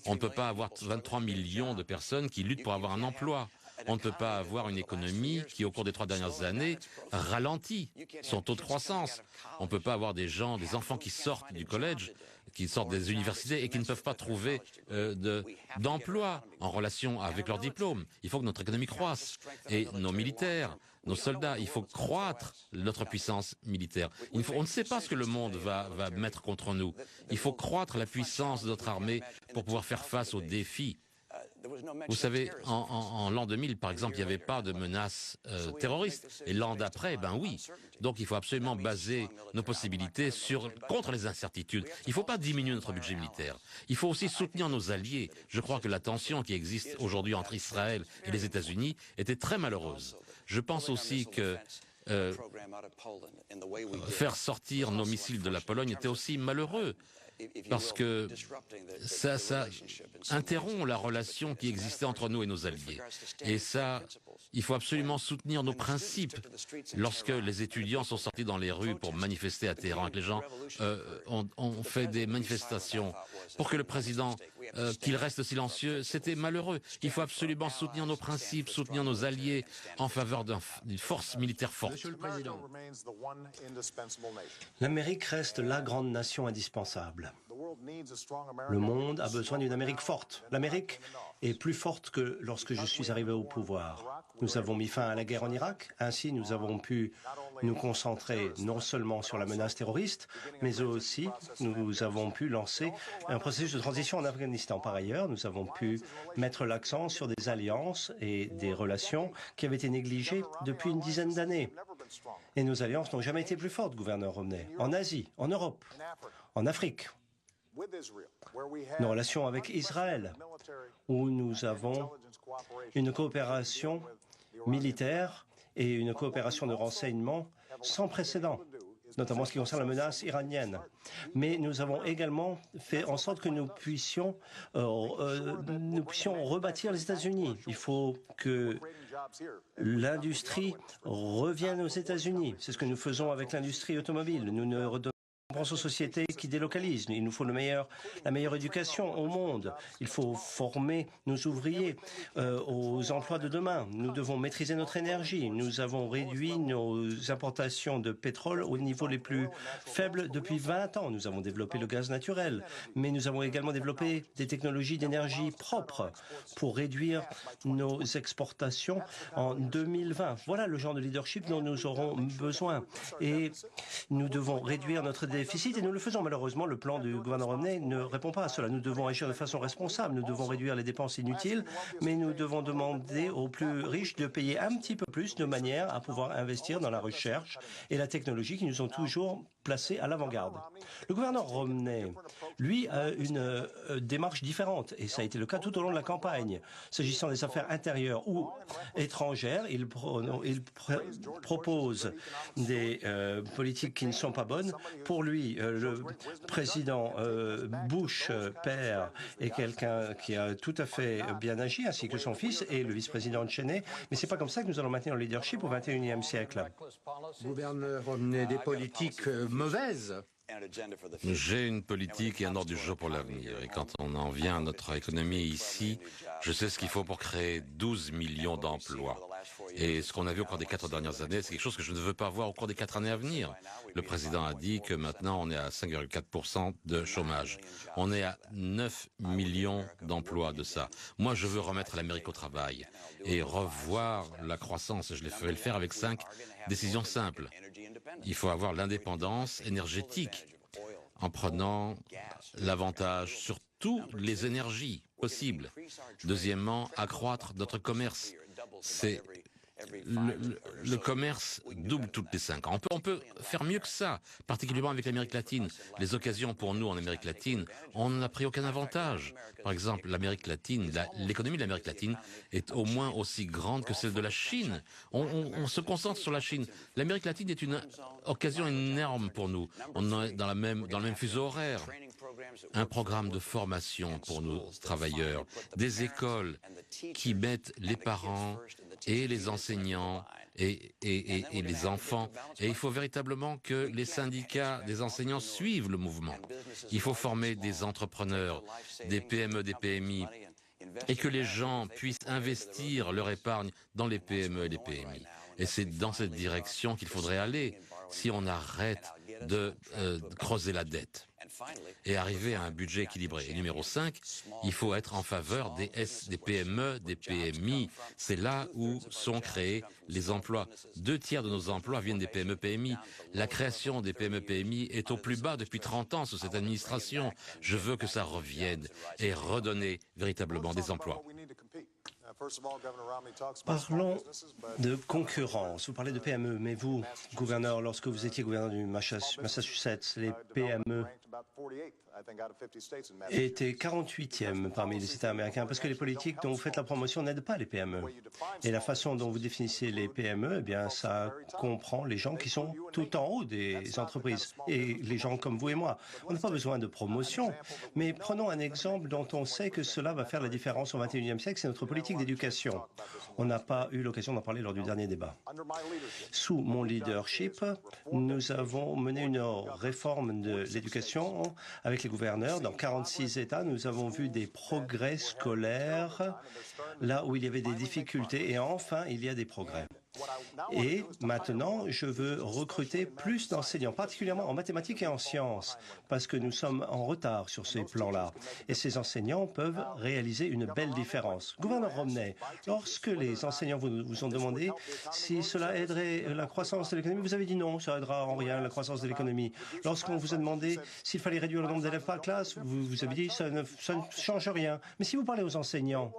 On ne peut pas avoir 23 millions de personnes qui luttent pour avoir un emploi. On ne peut pas avoir une économie qui, au cours des 3 dernières années, ralentit son taux de croissance. On ne peut pas avoir des enfants qui sortent du collège, qui sortent des universités et qui ne peuvent pas trouver d'emploi en relation avec leur diplôme. Il faut que notre économie croisse. Et nos militaires, nos soldats, il faut croître notre puissance militaire. On ne sait pas ce que le monde va mettre contre nous. Il faut croître la puissance de notre armée pour pouvoir faire face aux défis. Vous savez, en l'an 2000, par exemple, il n'y avait pas de menace terroriste. Et l'an d'après, ben oui. Donc il faut absolument baser nos possibilités contre les incertitudes. Il ne faut pas diminuer notre budget militaire. Il faut aussi soutenir nos alliés. Je crois que la tension qui existe aujourd'hui entre Israël et les États-Unis était très malheureuse. Je pense aussi que faire sortir nos missiles de la Pologne était aussi malheureux, parce que ça interrompt la relation qui existait entre nous et nos alliés. Et ça, il faut absolument soutenir nos principes. Lorsque les étudiants sont sortis dans les rues pour manifester à Téhéran, que les gens ont fait des manifestations pour que le président qu'il reste silencieux, c'était malheureux. Il faut absolument soutenir nos principes, soutenir nos alliés en faveur d'une force militaire forte. Monsieur le Président, l'Amérique reste la grande nation indispensable. Le monde a besoin d'une Amérique forte. L'Amérique est plus forte que lorsque je suis arrivé au pouvoir. Nous avons mis fin à la guerre en Irak. Ainsi, nous avons pu nous concentrer non seulement sur la menace terroriste, mais aussi nous avons pu lancer un processus de transition en Afghanistan. Par ailleurs, nous avons pu mettre l'accent sur des alliances et des relations qui avaient été négligées depuis une dizaine d'années. Et nos alliances n'ont jamais été plus fortes, gouverneur Romney, en Asie, en Europe, en Afrique. Nos relations avec Israël, où nous avons une coopération militaire et une coopération de renseignement sans précédent, notamment en ce qui concerne la menace iranienne. Mais nous avons également fait en sorte que nous puissions rebâtir les États-Unis. Il faut que l'industrie revienne aux États-Unis. C'est ce que nous faisons avec l'industrie automobile. Nous ne redonnons pense aux sociétés qui délocalisent. Il nous faut la meilleure éducation au monde. Il faut former nos ouvriers aux emplois de demain. Nous devons maîtriser notre énergie. Nous avons réduit nos importations de pétrole au niveau les plus faibles depuis 20 ans. Nous avons développé le gaz naturel, mais nous avons également développé des technologies d'énergie propres pour réduire nos exportations en 2020. Voilà le genre de leadership dont nous aurons besoin. Et nous devons réduire notre déficit et nous le faisons. Malheureusement, le plan du gouvernement Romney ne répond pas à cela. Nous devons agir de façon responsable. Nous devons réduire les dépenses inutiles, mais nous devons demander aux plus riches de payer un petit peu plus de manière à pouvoir investir dans la recherche et la technologie qui nous ont toujours placés à l'avant-garde. Le gouverneur Romney, lui, a une démarche différente et ça a été le cas tout au long de la campagne. S'agissant des affaires intérieures ou étrangères, il propose des politiques qui ne sont pas bonnes. Pour lui, le président Bush père est quelqu'un qui a tout à fait bien agi, ainsi que son fils et le vice-président Cheney. Mais c'est pas comme ça que nous allons maintenir le leadership au XXIe siècle. gouverneur Romney, des politiques mauvaises. J'ai une politique et un ordre du jour pour l'avenir. Et quand on en vient à notre économie ici, je sais ce qu'il faut pour créer 12 millions d'emplois. Et ce qu'on a vu au cours des 4 dernières années, c'est quelque chose que je ne veux pas voir au cours des 4 années à venir. Le président a dit que maintenant on est à 5,4% de chômage. On est à 9 millions d'emplois de ça. Moi, je veux remettre l'Amérique au travail et revoir la croissance. Je vais le faire avec 5 décisions simples. Il faut avoir l'indépendance énergétique en prenant l'avantage sur toutes les énergies possibles. Deuxièmement, accroître notre commerce. C'est le commerce double toutes les 5 ans. On peut faire mieux que ça, particulièrement avec l'Amérique latine. Les occasions pour nous en Amérique latine, on n'a pris aucun avantage. Par exemple, l'Amérique latine, l'économie de l'Amérique latine est au moins aussi grande que celle de la Chine. On se concentre sur la Chine. L'Amérique latine est une occasion énorme pour nous. On est dans le même fuseau horaire. Un programme de formation pour nos travailleurs, des écoles qui mettent les parents et les enseignants et les enfants. Et il faut véritablement que les syndicats des enseignants suivent le mouvement. Il faut former des entrepreneurs, des PME, des PMI, et que les gens puissent investir leur épargne dans les PME et les PMI. Et c'est dans cette direction qu'il faudrait aller si on arrête de creuser la dette et arriver à un budget équilibré. Et numéro 5, il faut être en faveur des PME, des PMI. C'est là où sont créés les emplois. 2 tiers de nos emplois viennent des PME-PMI. La création des PME-PMI est au plus bas depuis 30 ans sous cette administration. Je veux que ça revienne et redonner véritablement des emplois. Parlons de concurrence. Vous parlez de PME, mais vous, gouverneur, lorsque vous étiez gouverneur du Massachusetts, les PME étaient 48e parmi les États américains, parce que les politiques dont vous faites la promotion n'aident pas les PME. Et la façon dont vous définissez les PME, eh bien, ça comprend les gens qui sont tout en haut des entreprises, et les gens comme vous et moi. On n'a pas besoin de promotion, mais prenons un exemple dont on sait que cela va faire la différence au XXIe siècle, c'est notre politique d'éducation. On n'a pas eu l'occasion d'en parler lors du dernier débat. Sous mon leadership, nous avons mené une réforme de l'éducation avec les gouverneurs. Dans 46 États, nous avons vu des progrès scolaires là où il y avait des difficultés et enfin, il y a des progrès. Et maintenant, je veux recruter plus d'enseignants, particulièrement en mathématiques et en sciences, parce que nous sommes en retard sur ces plans-là. Et ces enseignants peuvent réaliser une belle différence. Gouverneur Romney, lorsque les enseignants vous ont demandé si cela aiderait la croissance de l'économie, vous avez dit non, ça aidera en rien la croissance de l'économie. Lorsqu'on vous a demandé s'il fallait réduire le nombre d'élèves par classe, vous avez dit ça ne change rien. Mais si vous parlez aux enseignants,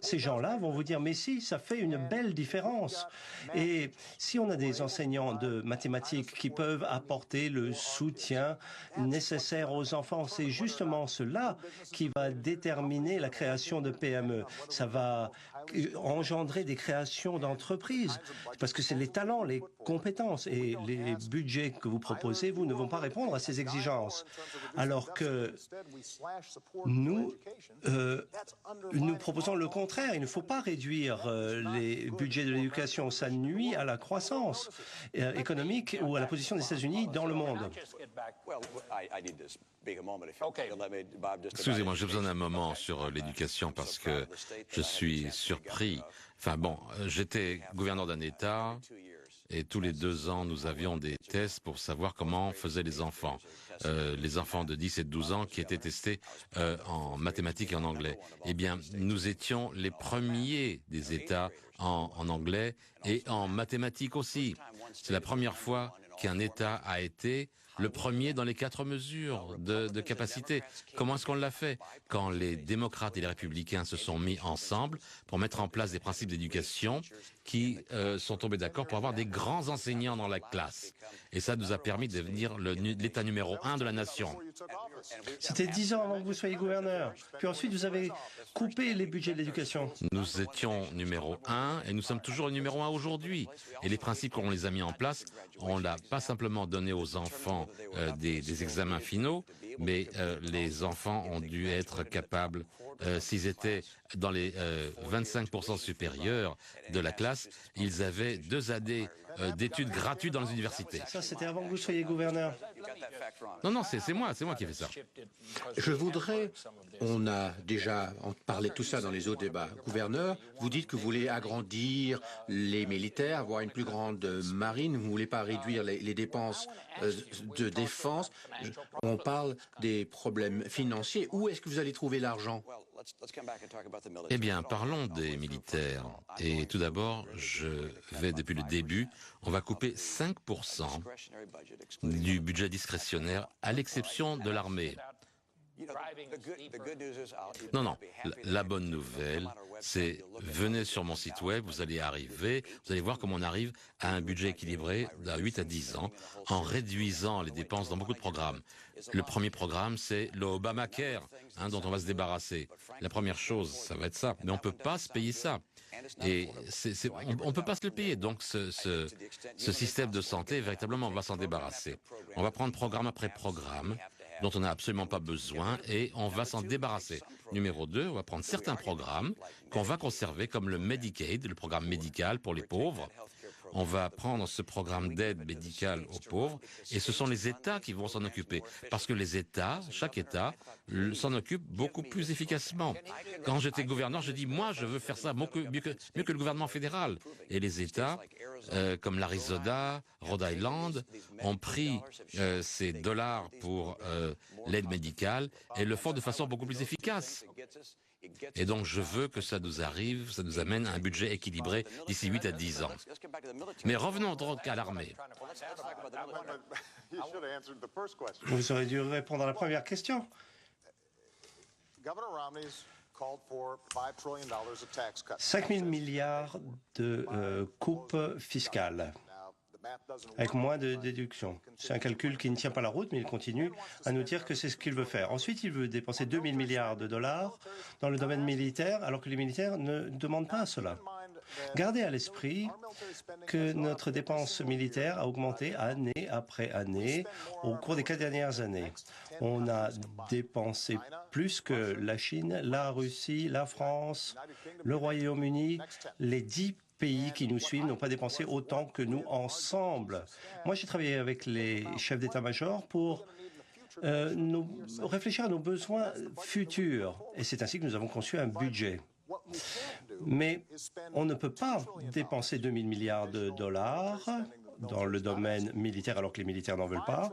ces gens-là vont vous dire mais si, ça fait une belle différence. Et si on a des enseignants de mathématiques qui peuvent apporter le soutien nécessaire aux enfants, c'est justement cela qui va déterminer la création de PME. Ça va engendrer des créations d'entreprises, parce que c'est les talents, les compétences et les budgets que vous proposez, vous ne vont pas répondre à ces exigences. Alors que nous proposons le contraire. Il ne faut pas réduire les budgets de l'éducation. Ça nuit à la croissance économique ou à la position des États-Unis dans le monde. Excusez-moi, j'ai besoin d'un moment sur l'éducation parce que je suis surpris. Enfin bon, j'étais gouverneur d'un État et tous les 2 ans, nous avions des tests pour savoir comment faisaient les enfants de 10 et de 12 ans qui étaient testés en mathématiques et en anglais. Eh bien, nous étions les premiers des États en anglais et en mathématiques aussi. C'est la première fois qu'un État a été le premier dans les 4 mesures de capacité. Comment est-ce qu'on l'a fait? Quand les démocrates et les républicains se sont mis ensemble pour mettre en place des principes d'éducation qui sont tombés d'accord pour avoir des grands enseignants dans la classe. Et ça nous a permis de devenir l'État numéro 1 de la nation. C'était 10 ans avant que vous soyez gouverneur. Puis ensuite, vous avez coupé les budgets de l'éducation. Nous étions numéro 1 et nous sommes toujours le numéro 1 aujourd'hui. Et les principes qu'on les a mis en place, on l'a pas simplement donné aux enfants des examens finaux, mais les enfants ont dû être capables, s'ils étaient dans les 25% supérieurs de la classe, ils avaient 2 années d'études gratuites dans les universités. Ça, c'était avant que vous soyez gouverneur. Non, c'est moi qui ai fait ça. Je voudrais, on a déjà parlé de tout ça dans les autres débats. Gouverneur, vous dites que vous voulez agrandir les militaires, avoir une plus grande marine, vous ne voulez pas réduire les dépenses de défense. On parle des problèmes financiers. Où est-ce que vous allez trouver l'argent? Eh bien, parlons des militaires. Et tout d'abord, je vais depuis le début, on va couper 5% du budget discrétionnaire, à l'exception de l'armée. Non, la bonne nouvelle, c'est venez sur mon site web, vous allez voir comment on arrive à un budget équilibré de 8 à 10 ans en réduisant les dépenses dans beaucoup de programmes. Le premier programme, c'est le Obamacare, dont on va se débarrasser. La première chose, ça va être ça. Mais on ne peut pas se payer ça. Et on ne peut pas se le payer. Donc ce système de santé, véritablement, on va s'en débarrasser. On va prendre programme après programme dont on n'a absolument pas besoin et on va s'en débarrasser. Numéro 2, on va prendre certains programmes qu'on va conserver comme le Medicaid, le programme médical pour les pauvres. on va prendre ce programme d'aide médicale aux pauvres et ce sont les États qui vont s'en occuper. Parce que les États, chaque État, s'en occupe beaucoup plus efficacement. Quand j'étais gouverneur, je dis, moi, je veux faire ça mieux que le gouvernement fédéral. Et les États, comme l'Arizona, Rhode Island, ont pris ces dollars pour l'aide médicale et le font de façon beaucoup plus efficace. Et donc, je veux que ça nous arrive, ça nous amène à un budget équilibré d'ici 8 à 10 ans. Mais revenons donc à l'armée. Vous aurez dû répondre à la première question. 5 000 milliards de coupes fiscales, avec moins de déductions. C'est un calcul qui ne tient pas la route, mais il continue à nous dire que c'est ce qu'il veut faire. Ensuite, il veut dépenser 2 000 milliards de dollars dans le domaine militaire, alors que les militaires ne demandent pas cela. Gardez à l'esprit que notre dépense militaire a augmenté année après année au cours des 4 dernières années. On a dépensé plus que la Chine, la Russie, la France, le Royaume-Uni, les 10 pays qui nous suivent n'ont pas dépensé autant que nous ensemble. Moi, j'ai travaillé avec les chefs d'état-major pour réfléchir à nos besoins futurs. Et c'est ainsi que nous avons conçu un budget. Mais on ne peut pas dépenser 2 000 milliards de dollars dans le domaine militaire alors que les militaires n'en veulent pas.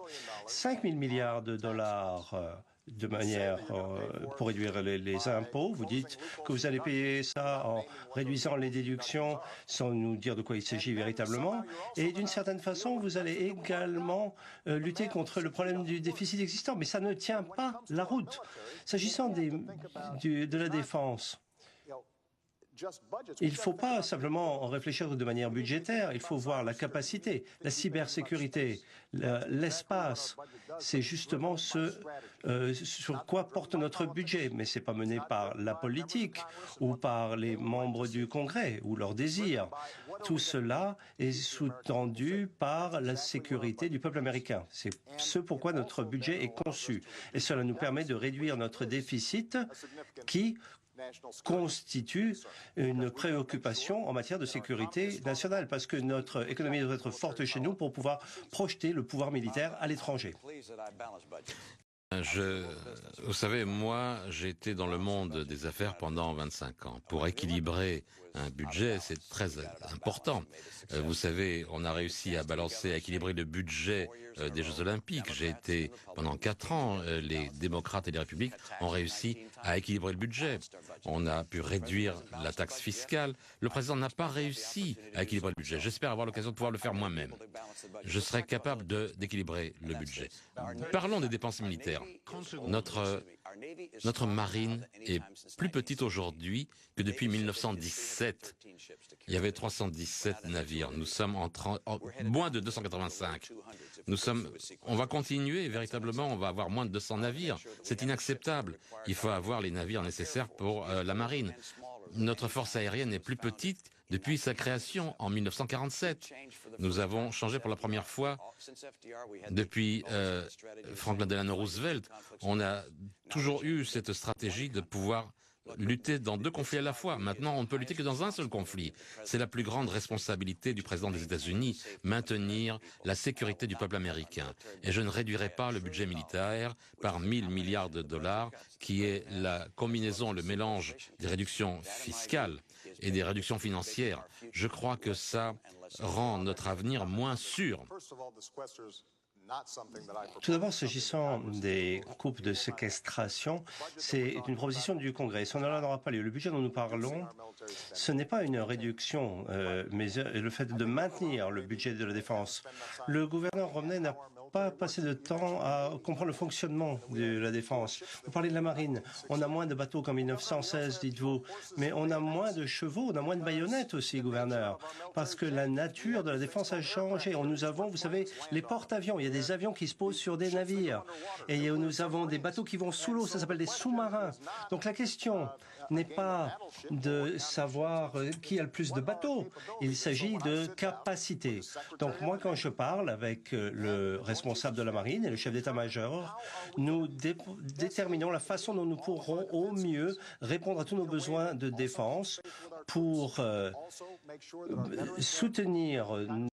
5 000 milliards de dollars de manière pour réduire les impôts. Vous dites que vous allez payer ça en réduisant les déductions sans nous dire de quoi il s'agit véritablement. Et d'une certaine façon, vous allez également lutter contre le problème du déficit existant. Mais ça ne tient pas la route. S'agissant de la défense, il ne faut pas simplement en réfléchir de manière budgétaire, il faut voir la capacité, la cybersécurité, l'espace. C'est justement ce sur quoi porte notre budget, mais ce n'est pas mené par la politique ou par les membres du Congrès ou leurs désirs. Tout cela est sous-tendu par la sécurité du peuple américain. C'est ce pourquoi notre budget est conçu. Et cela nous permet de réduire notre déficit qui constitue une préoccupation en matière de sécurité nationale, parce que notre économie doit être forte chez nous pour pouvoir projeter le pouvoir militaire à l'étranger. Vous savez, moi, j'ai été dans le monde des affaires pendant 25 ans. Pour équilibrer un budget, c'est très important. Vous savez, on a réussi à balancer, à équilibrer le budget des Jeux Olympiques. J'ai été pendant 4 ans, les démocrates et les républiques ont réussi à équilibrer le budget. On a pu réduire la taxe fiscale. Le président n'a pas réussi à équilibrer le budget. J'espère avoir l'occasion de pouvoir le faire moi-même. Je serai capable d'équilibrer le budget. Parlons des dépenses militaires. Notre marine est plus petite aujourd'hui que depuis 1917. Il y avait 317 navires. Nous sommes en moins de 285. On va continuer, véritablement, on va avoir moins de 200 navires. C'est inacceptable. Il faut avoir les navires nécessaires pour la marine. Notre force aérienne est plus petite depuis sa création en 1947. Nous avons changé pour la première fois depuis Franklin Delano Roosevelt. On a toujours eu cette stratégie de pouvoir lutter dans 2 conflits à la fois. Maintenant, on ne peut lutter que dans un seul conflit. C'est la plus grande responsabilité du président des États-Unis, maintenir la sécurité du peuple américain. Et je ne réduirai pas le budget militaire par 1 000 milliards de dollars, qui est la combinaison, le mélange des réductions fiscales et des réductions financières. Je crois que ça rend notre avenir moins sûr. Tout d'abord, s'agissant des coupes de séquestration, c'est une proposition du Congrès. Ça n'aura pas lieu. Le budget dont nous parlons, ce n'est pas une réduction, mais le fait de maintenir le budget de la défense. Le gouverneur Romney n'a pas passé de temps à comprendre le fonctionnement de la défense. Vous parlez de la marine. On a moins de bateaux qu'en 1916, dites-vous, mais on a moins de chevaux, on a moins de baïonnettes aussi, gouverneur, parce que la nature de la défense a changé. Nous avons, vous savez, les porte-avions. Il y a des avions qui se posent sur des navires. Et nous avons des bateaux qui vont sous l'eau, ça s'appelle des sous-marins. Donc la question n'est pas de savoir qui a le plus de bateaux. Il s'agit de capacité. Donc moi, quand je parle avec le responsable de la marine et le chef d'état-major, nous déterminons la façon dont nous pourrons au mieux répondre à tous nos besoins de défense pour soutenir